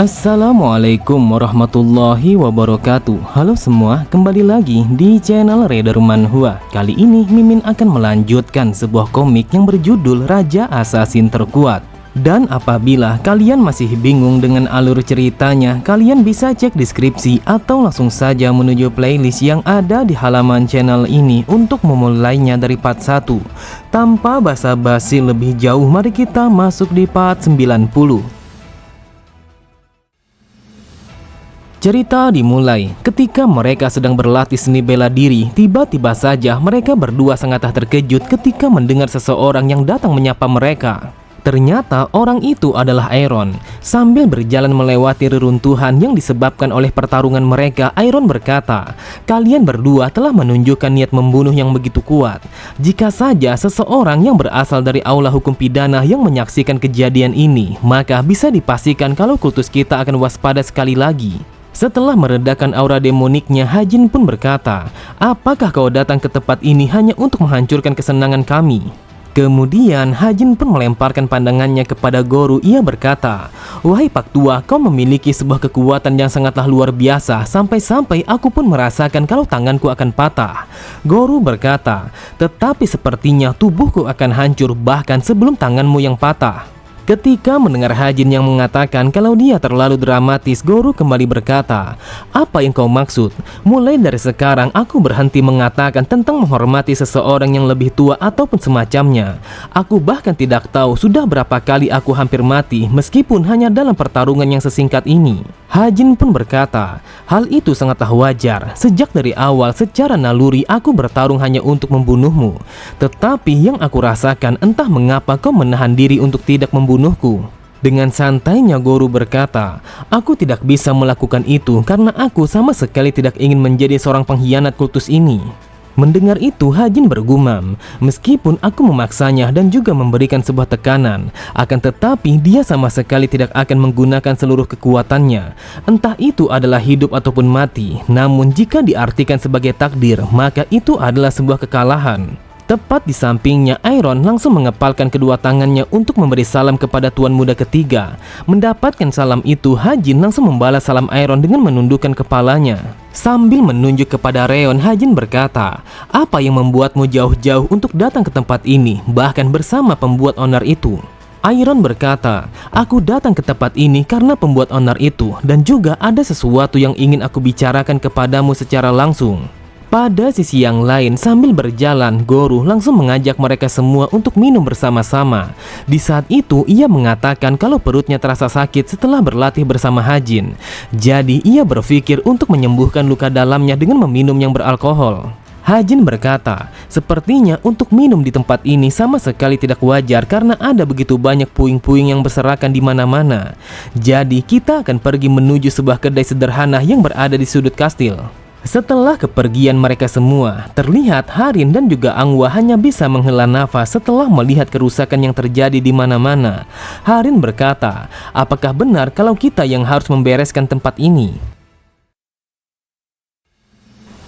Assalamualaikum warahmatullahi wabarakatuh. Halo semua, kembali lagi di channel Raider Manhwa. Kali ini Mimin akan melanjutkan sebuah komik yang berjudul Raja Assassin Terkuat. Dan apabila kalian masih bingung dengan alur ceritanya, kalian bisa cek deskripsi atau langsung saja menuju playlist yang ada di halaman channel ini untuk memulainya dari part 1. Tanpa basa-basi lebih jauh, mari kita masuk di part 90. Cerita dimulai ketika mereka sedang berlatih seni bela diri. Tiba-tiba saja mereka berdua sangat terkejut ketika mendengar seseorang yang datang menyapa mereka. Ternyata orang itu adalah Iron. Sambil berjalan melewati reruntuhan yang disebabkan oleh pertarungan mereka, Iron berkata, "Kalian berdua telah menunjukkan niat membunuh yang begitu kuat. Jika saja seseorang yang berasal dari aula hukum pidana yang menyaksikan kejadian ini, maka bisa dipastikan kalau kultus kita akan waspada sekali lagi." Setelah meredakan aura demoniknya, Hajin pun berkata, "Apakah kau datang ke tempat ini hanya untuk menghancurkan kesenangan kami?" Kemudian Hajin pun melemparkan pandangannya kepada Goro. Ia berkata, "Wahai Pak Tua, kau memiliki sebuah kekuatan yang sangatlah luar biasa, sampai-sampai aku pun merasakan kalau tanganku akan patah." Goro berkata, "Tetapi sepertinya tubuhku akan hancur bahkan sebelum tanganmu yang patah." Ketika mendengar Hajin yang mengatakan kalau dia terlalu dramatis, Goro kembali berkata, "Apa yang kau maksud? Mulai dari sekarang aku berhenti mengatakan tentang menghormati seseorang yang lebih tua ataupun semacamnya. Aku bahkan tidak tahu sudah berapa kali aku hampir mati meskipun hanya dalam pertarungan yang sesingkat ini." Hajin pun berkata, "Hal itu sangatlah wajar. Sejak dari awal secara naluri aku bertarung hanya untuk membunuhmu. Tetapi yang aku rasakan, entah mengapa kau menahan diri untuk tidak membunuhku." Dengan santainya Goro berkata, "Aku tidak bisa melakukan itu karena aku sama sekali tidak ingin menjadi seorang pengkhianat kultus ini." Mendengar itu, Hajin bergumam, "Meskipun aku memaksanya dan juga memberikan sebuah tekanan, akan tetapi dia sama sekali tidak akan menggunakan seluruh kekuatannya. Entah itu adalah hidup ataupun mati. Namun jika diartikan sebagai takdir, maka itu adalah sebuah kekalahan." Tepat di sampingnya, Iron langsung mengepalkan kedua tangannya untuk memberi salam kepada tuan muda ketiga. Mendapatkan salam itu, Hajin langsung membalas salam Iron dengan menundukkan kepalanya. Sambil menunjuk kepada Reon, Hajin berkata, "Apa yang membuatmu jauh-jauh untuk datang ke tempat ini, bahkan bersama pembuat onar itu?" Iron berkata, "Aku datang ke tempat ini karena pembuat onar itu, dan juga ada sesuatu yang ingin aku bicarakan kepadamu secara langsung." Pada sisi yang lain, sambil berjalan, Goro langsung mengajak mereka semua untuk minum bersama-sama. Di saat itu, ia mengatakan kalau perutnya terasa sakit setelah berlatih bersama Hajin. Jadi, ia berpikir untuk menyembuhkan luka dalamnya dengan meminum yang beralkohol. Hajin berkata, "Sepertinya untuk minum di tempat ini sama sekali tidak wajar karena ada begitu banyak puing-puing yang berserakan di mana-mana. Jadi, kita akan pergi menuju sebuah kedai sederhana yang berada di sudut kastil." Setelah kepergian mereka semua, terlihat Harin dan juga Angwa hanya bisa menghela nafas setelah melihat kerusakan yang terjadi di mana-mana. Harin berkata, "Apakah benar kalau kita yang harus membereskan tempat ini?"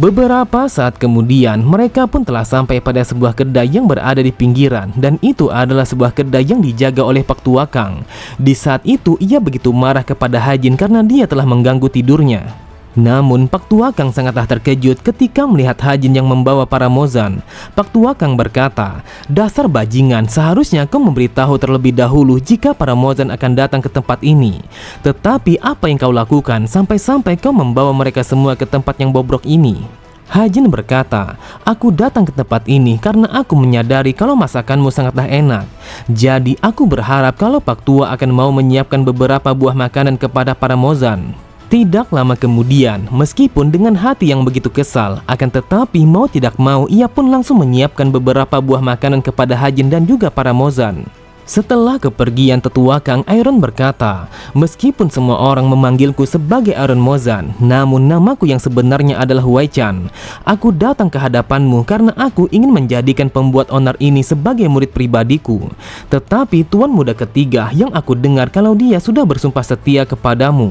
Beberapa saat kemudian, mereka pun telah sampai pada sebuah kedai yang berada di pinggiran, dan itu adalah sebuah kedai yang dijaga oleh Pak Tua Kang. Di saat itu, ia begitu marah kepada Hajin karena dia telah mengganggu tidurnya. Namun Pak Tua Kang sangatlah terkejut ketika melihat Hajin yang membawa para Mozan. Pak Tua Kang berkata, "Dasar bajingan, seharusnya kau memberitahu terlebih dahulu jika para Mozan akan datang ke tempat ini. Tetapi apa yang kau lakukan sampai-sampai kau membawa mereka semua ke tempat yang bobrok ini?" Hajin berkata, "Aku datang ke tempat ini karena aku menyadari kalau masakanmu sangatlah enak. Jadi aku berharap kalau Pak Tua akan mau menyiapkan beberapa buah makanan kepada para Mozan." Tidak lama kemudian, meskipun dengan hati yang begitu kesal, akan tetapi mau tidak mau ia pun langsung menyiapkan beberapa buah makanan kepada Hajin dan juga para Mozan. Setelah kepergian tetua Kang, Iron berkata, "Meskipun semua orang memanggilku sebagai Iron Mozan, namun namaku yang sebenarnya adalah Wei Chan. Aku datang ke hadapanmu karena aku ingin menjadikan pembuat onar ini sebagai murid pribadiku. Tetapi tuan muda ketiga yang aku dengar kalau dia sudah bersumpah setia kepadamu."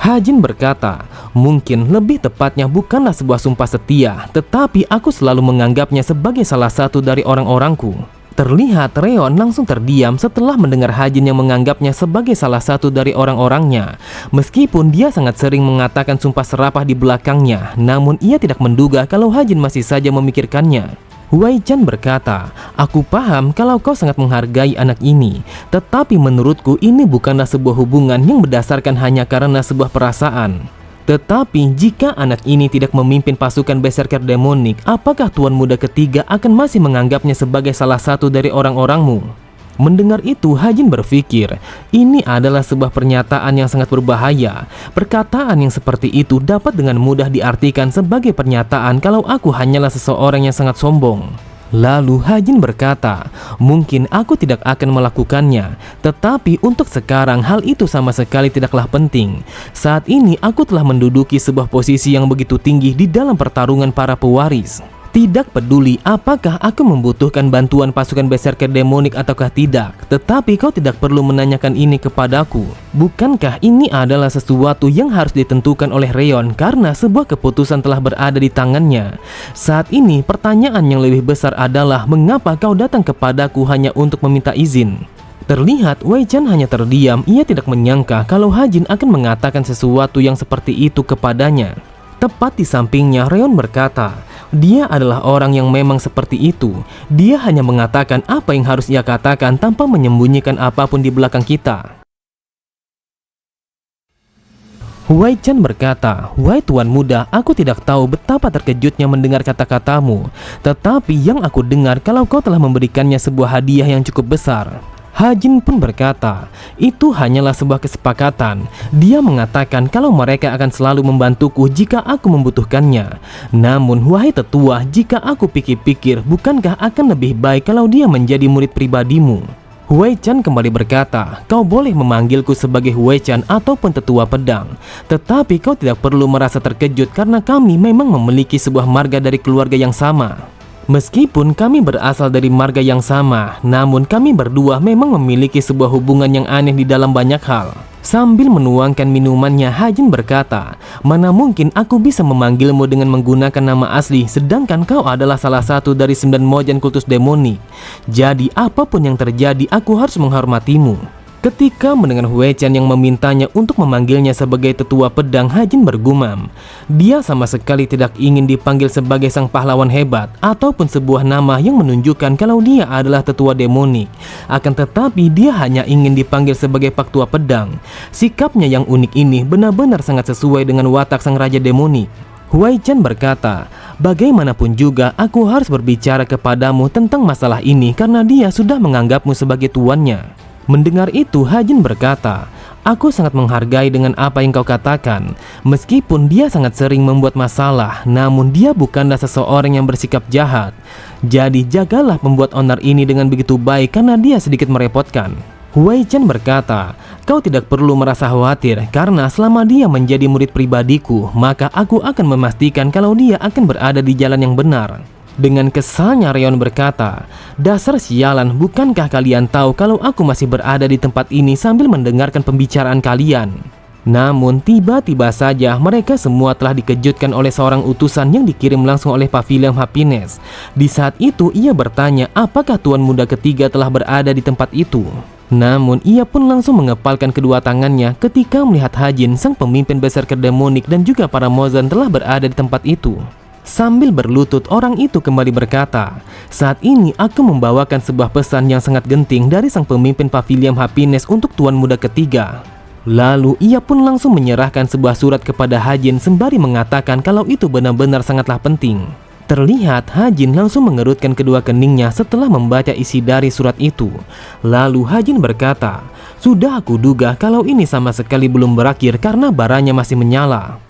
Hajin berkata, "Mungkin lebih tepatnya bukanlah sebuah sumpah setia, tetapi aku selalu menganggapnya sebagai salah satu dari orang-orangku." Terlihat Reon langsung terdiam setelah mendengar Hajin yang menganggapnya sebagai salah satu dari orang-orangnya. Meskipun dia sangat sering mengatakan sumpah serapah di belakangnya, namun ia tidak menduga kalau Hajin masih saja memikirkannya. Wei Chan berkata, "Aku paham kalau kau sangat menghargai anak ini, tetapi menurutku ini bukanlah sebuah hubungan yang berdasarkan hanya karena sebuah perasaan. Tetapi jika anak ini tidak memimpin pasukan Berserker Demonik, apakah Tuan Muda ketiga akan masih menganggapnya sebagai salah satu dari orang-orangmu?" Mendengar itu, Hajin berpikir, ini adalah sebuah pernyataan yang sangat berbahaya. Perkataan yang seperti itu dapat dengan mudah diartikan sebagai pernyataan kalau aku hanyalah seseorang yang sangat sombong. Lalu Hajin berkata, "Mungkin aku tidak akan melakukannya, tetapi untuk sekarang hal itu sama sekali tidaklah penting. Saat ini aku telah menduduki sebuah posisi yang begitu tinggi di dalam pertarungan para pewaris. Tidak peduli apakah aku membutuhkan bantuan pasukan Berserker Demonik ataukah tidak, tetapi kau tidak perlu menanyakan ini kepadaku. Bukankah ini adalah sesuatu yang harus ditentukan oleh Reon karena sebuah keputusan telah berada di tangannya? Saat ini pertanyaan yang lebih besar adalah mengapa kau datang kepadaku hanya untuk meminta izin?" Terlihat Wei Chan hanya terdiam, ia tidak menyangka kalau Hajin akan mengatakan sesuatu yang seperti itu kepadanya. Tepat di sampingnya, Reon berkata, dia adalah orang yang memang seperti itu. Dia hanya mengatakan apa yang harus ia katakan tanpa menyembunyikan apapun di belakang kita. Wei Chan berkata, "Wahai Tuan Muda, aku tidak tahu betapa terkejutnya mendengar kata-katamu. Tetapi yang aku dengar kalau kau telah memberikannya sebuah hadiah yang cukup besar." Hajin pun berkata, "Itu hanyalah sebuah kesepakatan. Dia mengatakan kalau mereka akan selalu membantuku jika aku membutuhkannya. Namun, wahai tetua, jika aku pikir-pikir, bukankah akan lebih baik kalau dia menjadi murid pribadimu?" Wei Chan kembali berkata, "Kau boleh memanggilku sebagai Wei Chan ataupun tetua pedang. Tetapi kau tidak perlu merasa terkejut karena kami memang memiliki sebuah marga dari keluarga yang sama. Meskipun kami berasal dari marga yang sama, namun kami berdua memang memiliki sebuah hubungan yang aneh di dalam banyak hal." Sambil menuangkan minumannya, Hajin berkata, "Mana mungkin aku bisa memanggilmu dengan menggunakan nama asli, sedangkan kau adalah salah satu dari 9 Mojan kultus demonik. Jadi apapun yang terjadi, aku harus menghormatimu." Ketika mendengar Wei Chan yang memintanya untuk memanggilnya sebagai tetua pedang, Hajin bergumam. Dia sama sekali tidak ingin dipanggil sebagai sang pahlawan hebat ataupun sebuah nama yang menunjukkan kalau dia adalah tetua demonik. Akan tetapi dia hanya ingin dipanggil sebagai Pak Tua Pedang. Sikapnya yang unik ini benar-benar sangat sesuai dengan watak sang raja demonik. Wei Chan berkata, "Bagaimanapun juga aku harus berbicara kepadamu tentang masalah ini karena dia sudah menganggapmu sebagai tuannya." Mendengar itu, Hajin berkata, "Aku sangat menghargai dengan apa yang kau katakan. Meskipun dia sangat sering membuat masalah, namun dia bukanlah seseorang yang bersikap jahat. Jadi jagalah pembuat onar ini dengan begitu baik karena dia sedikit merepotkan." Wei Chan berkata, "Kau tidak perlu merasa khawatir karena selama dia menjadi murid pribadiku, maka aku akan memastikan kalau dia akan berada di jalan yang benar." Dengan kesalnya Reon berkata, "Dasar sialan, bukankah kalian tahu kalau aku masih berada di tempat ini sambil mendengarkan pembicaraan kalian?" Namun tiba-tiba saja mereka semua telah dikejutkan oleh seorang utusan yang dikirim langsung oleh Pavilion Happiness. Di saat itu ia bertanya apakah Tuan Muda ketiga telah berada di tempat itu. Namun ia pun langsung mengepalkan kedua tangannya ketika melihat Hajin, sang pemimpin Berserker Demonik dan juga para Mozan telah berada di tempat itu. Sambil berlutut, orang itu kembali berkata, "Saat ini aku membawakan sebuah pesan yang sangat genting dari sang pemimpin Pavilion Happiness untuk Tuan Muda ketiga." Lalu ia pun langsung menyerahkan sebuah surat kepada Hajin sembari mengatakan kalau itu benar-benar sangatlah penting. Terlihat Hajin langsung mengerutkan kedua keningnya setelah membaca isi dari surat itu. Lalu Hajin berkata, "Sudah aku duga kalau ini sama sekali belum berakhir karena baranya masih menyala."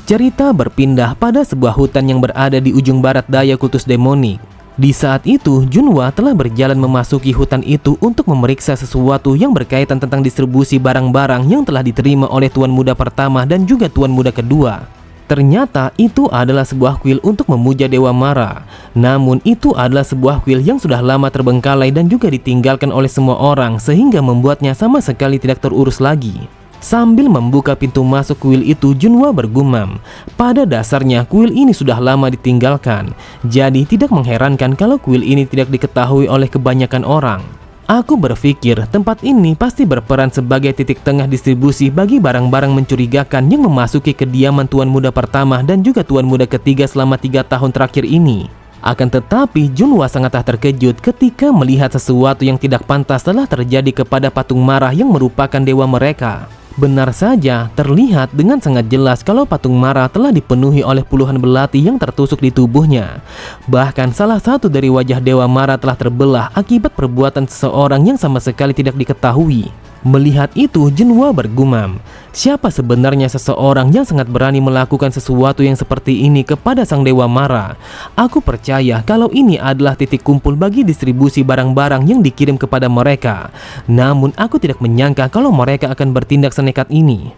Cerita berpindah pada sebuah hutan yang berada di ujung barat daya kultus demonik. Di saat itu, Junhua telah berjalan memasuki hutan itu untuk memeriksa sesuatu yang berkaitan tentang distribusi barang-barang yang telah diterima oleh Tuan Muda pertama dan juga Tuan Muda kedua. Ternyata itu adalah sebuah kuil untuk memuja Dewa Mara. Namun itu adalah sebuah kuil yang sudah lama terbengkalai dan juga ditinggalkan oleh semua orang sehingga membuatnya sama sekali tidak terurus lagi. Sambil membuka pintu masuk kuil itu, Junhua bergumam. Pada dasarnya kuil ini sudah lama ditinggalkan, jadi tidak mengherankan kalau kuil ini tidak diketahui oleh kebanyakan orang. Aku berpikir tempat ini pasti berperan sebagai titik tengah distribusi bagi barang-barang mencurigakan yang memasuki kediaman Tuan Muda pertama dan juga Tuan Muda ketiga selama 3 tahun terakhir ini. Akan tetapi Junhua sangatlah terkejut ketika melihat sesuatu yang tidak pantas telah terjadi kepada patung marah yang merupakan dewa mereka. Benar saja, terlihat dengan sangat jelas kalau patung marah telah dipenuhi oleh puluhan belati yang tertusuk di tubuhnya. Bahkan salah satu dari wajah dewa marah telah terbelah akibat perbuatan seseorang yang sama sekali tidak diketahui. Melihat itu, Junhua bergumam, siapa sebenarnya seseorang yang sangat berani melakukan sesuatu yang seperti ini kepada sang dewa mara? Aku percaya kalau ini adalah titik kumpul bagi distribusi barang-barang yang dikirim kepada mereka. Namun aku tidak menyangka kalau mereka akan bertindak senekat ini.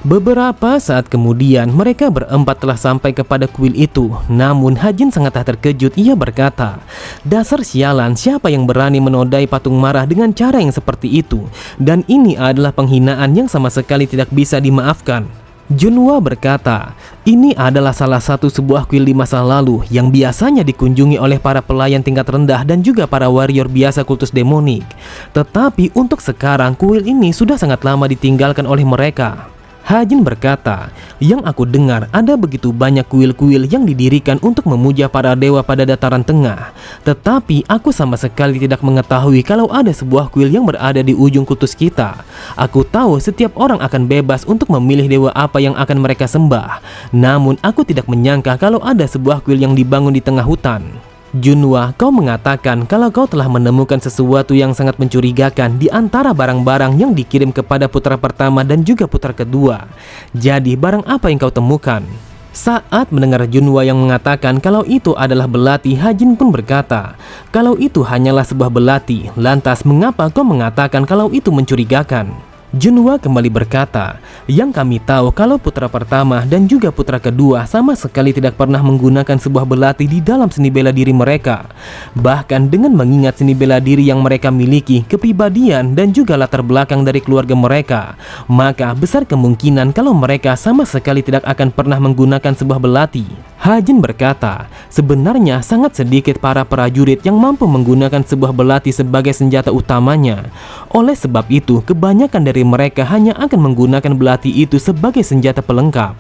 Beberapa saat kemudian mereka berempat telah sampai kepada kuil itu. Namun Hajin sangatlah terkejut. Ia berkata, dasar sialan, siapa yang berani menodai patung marah dengan cara yang seperti itu? Dan ini adalah penghinaan yang sama sekali tidak bisa dimaafkan. Junhua berkata, ini adalah salah satu sebuah kuil di masa lalu yang biasanya dikunjungi oleh para pelayan tingkat rendah dan juga para warrior biasa kultus demonik. Tetapi untuk sekarang kuil ini sudah sangat lama ditinggalkan oleh mereka. Hajin berkata, yang aku dengar ada begitu banyak kuil-kuil yang didirikan untuk memuja para dewa pada dataran tengah. Tetapi aku sama sekali tidak mengetahui kalau ada sebuah kuil yang berada di ujung kultus kita. Aku tahu setiap orang akan bebas untuk memilih dewa apa yang akan mereka sembah. Namun aku tidak menyangka kalau ada sebuah kuil yang dibangun di tengah hutan. Junhua, kau mengatakan kalau kau telah menemukan sesuatu yang sangat mencurigakan di antara barang-barang yang dikirim kepada putra pertama dan juga putra kedua. Jadi barang apa yang kau temukan? Saat mendengar Junhua yang mengatakan kalau itu adalah belati, Hajin pun berkata, kalau itu hanyalah sebuah belati, lantas mengapa kau mengatakan kalau itu mencurigakan? Junhua kembali berkata, yang kami tahu kalau putra pertama dan juga putra kedua sama sekali tidak pernah menggunakan sebuah belati di dalam seni bela diri mereka. Bahkan dengan mengingat seni bela diri yang mereka miliki, kepribadian dan juga latar belakang dari keluarga mereka, maka besar kemungkinan kalau mereka sama sekali tidak akan pernah menggunakan sebuah belati. Hajin berkata, sebenarnya sangat sedikit para prajurit yang mampu menggunakan sebuah belati sebagai senjata utamanya. Oleh sebab itu, kebanyakan dari mereka hanya akan menggunakan belati itu sebagai senjata pelengkap.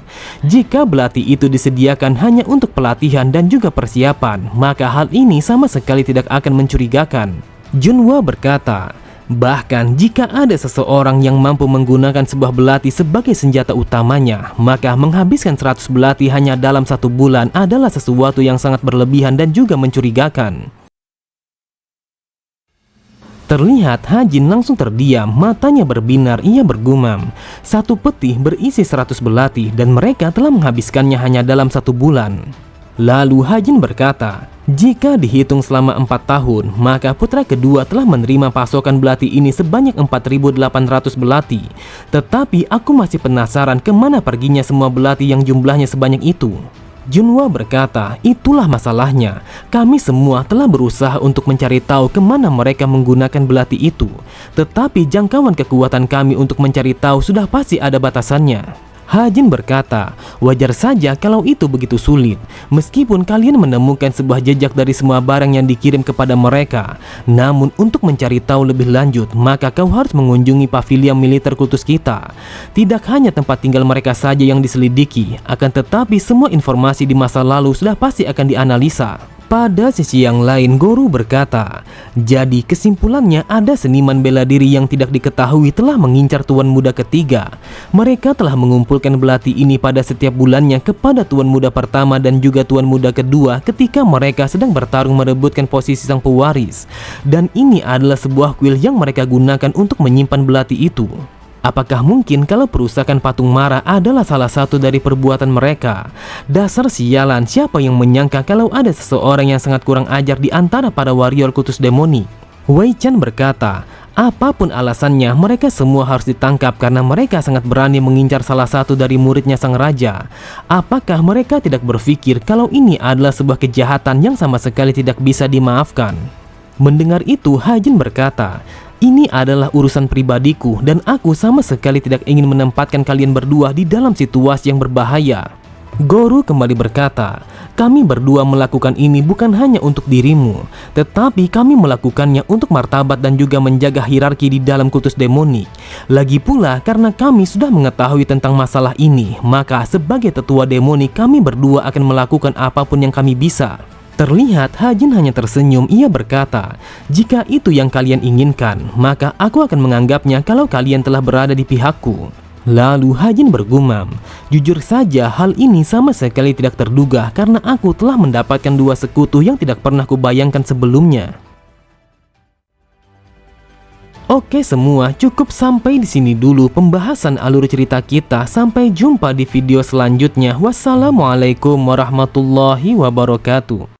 Jika belati itu disediakan hanya untuk pelatihan dan juga persiapan, maka hal ini sama sekali tidak akan mencurigakan. Junhua berkata, bahkan jika ada seseorang yang mampu menggunakan sebuah belati sebagai senjata utamanya, maka menghabiskan 100 belati hanya dalam 1 bulan adalah sesuatu yang sangat berlebihan dan juga mencurigakan. Terlihat Hajin langsung terdiam, matanya berbinar. Ia bergumam, 1 peti berisi 100 belati dan mereka telah menghabiskannya hanya dalam 1 bulan. Lalu Hajin berkata, jika dihitung selama 4 tahun, maka putra kedua telah menerima pasokan belati ini sebanyak 4.800 belati. Tetapi aku masih penasaran kemana perginya semua belati yang jumlahnya sebanyak itu. Junhua berkata, itulah masalahnya. Kami semua telah berusaha untuk mencari tahu kemana mereka menggunakan belati itu. Tetapi jangkauan kekuatan kami untuk mencari tahu sudah pasti ada batasannya. Hajin berkata, wajar saja kalau itu begitu sulit. Meskipun kalian menemukan sebuah jejak dari semua barang yang dikirim kepada mereka, namun untuk mencari tahu lebih lanjut, maka kau harus mengunjungi pavilion militer kultus kita. Tidak hanya tempat tinggal mereka saja yang diselidiki, akan tetapi semua informasi di masa lalu sudah pasti akan dianalisa. Pada sisi yang lain, Guru berkata, jadi kesimpulannya ada seniman bela diri yang tidak diketahui telah mengincar Tuan Muda ketiga. Mereka telah mengumpulkan belati ini pada setiap bulannya kepada Tuan Muda pertama dan juga Tuan Muda kedua ketika mereka sedang bertarung merebutkan posisi sang pewaris. Dan ini adalah sebuah kuil yang mereka gunakan untuk menyimpan belati itu. Apakah mungkin kalau perusakan patung marah adalah salah satu dari perbuatan mereka? Dasar sialan, siapa yang menyangka kalau ada seseorang yang sangat kurang ajar di antara para warrior kultus demonik? Wei Chan berkata, apapun alasannya mereka semua harus ditangkap karena mereka sangat berani mengincar salah satu dari muridnya sang raja. Apakah mereka tidak berpikir kalau ini adalah sebuah kejahatan yang sama sekali tidak bisa dimaafkan? Mendengar itu, Hajin berkata, Ini adalah urusan pribadiku dan aku sama sekali tidak ingin menempatkan kalian berdua di dalam situasi yang berbahaya. Guru kembali berkata, kami berdua melakukan ini bukan hanya untuk dirimu, tetapi kami melakukannya untuk martabat dan juga menjaga hierarki di dalam kultus demonik. Lagi pula karena kami sudah mengetahui tentang masalah ini, maka sebagai tetua demonik kami berdua akan melakukan apapun yang kami bisa. Terlihat Hajin hanya tersenyum. Ia berkata, jika itu yang kalian inginkan, maka aku akan menganggapnya kalau kalian telah berada di pihakku. Lalu Hajin bergumam, jujur saja hal ini sama sekali tidak terduga karena aku telah mendapatkan dua sekutu yang tidak pernah kubayangkan sebelumnya. Oke semua, cukup sampai di sini dulu pembahasan alur cerita kita. Sampai jumpa di video selanjutnya. Wassalamualaikum warahmatullahi wabarakatuh.